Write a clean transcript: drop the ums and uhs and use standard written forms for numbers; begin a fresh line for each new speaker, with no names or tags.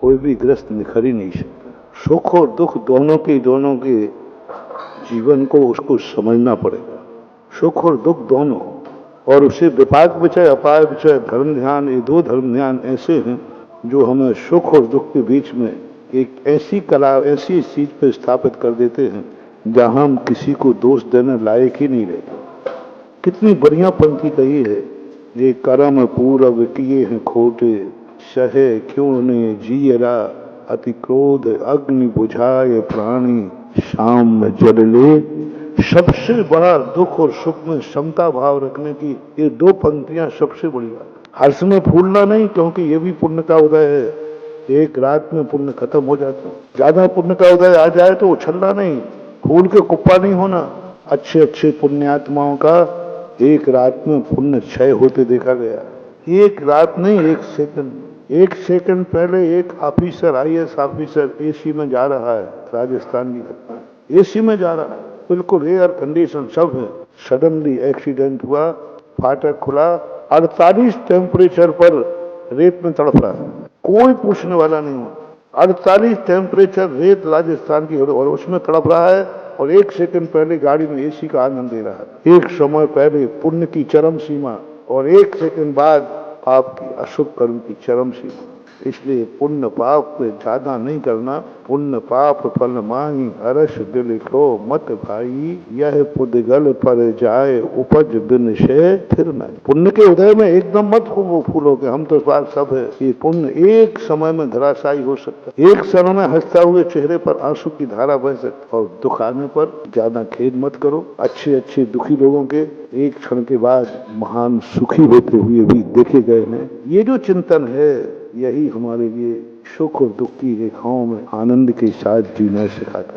कोई भी ग्रस्त निखर ही नहीं सकता। सुख और दुख दोनों के जीवन को उसको समझना पड़ेगा। सुख और दुख दोनों, और उसे विपाक विषय अपाय विषय धर्म ध्यान, ये दो धर्म ध्यान ऐसे हैं जो हमें सुख और दुख के बीच में एक ऐसी कला, ऐसी चीज पर स्थापित कर देते हैं जहां हम किसी को दोष देने लायक ही नहीं रहते। कितनी बढ़िया पंक्ति कही है, ये कर्म पूरब किए हैं खोटे, सहे क्यों ने जियरा, अति क्रोध अग्नि बुझाए प्राणी, शाम में जल ले। सबसे बड़ा दुख और सुख में समता भाव रखने की ये दो पंक्तियां सबसे बड़ी बात। हर्ष में फूलना नहीं, क्योंकि ये भी पुण्य का उदय है। एक रात में पुण्य खत्म हो जाता है। ज्यादा पुण्य का उदय आ जाए तो उछलना नहीं, फूल के कुप्पा नहीं होना। अच्छे अच्छे पुण्यात्माओं का एक रात में पुण्य क्षय होते देखा गया। एक रात नहीं, एक सेकंड। एक सेकंड पहले एक ऑफिसर, IAS ऑफिसर AC में जा रहा है, राजस्थान की घटना, AC में जा रहा है, बिल्कुल एयर कंडीशन सब है। सडनली एक्सीडेंट हुआ, फाटक खुला, 48 टेम्परेचर पर रेत में तड़प रहा है, कोई पूछने वाला नहीं हुआ। 48 टेम्परेचर रेत राजस्थान की, और उसमें तड़प रहा है, और एक सेकंड पहले गाड़ी में AC का आनंद ले रहा है। एक समय पहले पुण्य की चरम सीमा, और एक सेकंड बाद आपकी अशुभ कर्म की चरम सीमा। इसलिए पुण्य पाप में ज्यादा नहीं करना। पुण्य पाप फल मांगी अरस दिल को मत भाई, यह पुद्गल पर जाए उपज बिन से फिर नहीं। पुण्य के उदय में एकदम मत फूलोगे, हम तो बात सब है। ये पुण्य एक समय में धराशायी हो सकता है, एक समय में हंसता हुए चेहरे पर आंसू की धारा बह सकती, और दुख आने पर ज्यादा खेद मत करो। अच्छे अच्छे दुखी लोगों के एक क्षण के बाद महान सुखी होते हुए भी देखे गए हैं। ये जो चिंतन है, यही हमारे लिए सुख और दुख की रेखाओं में आनंद के साथ जीना सिखाता है।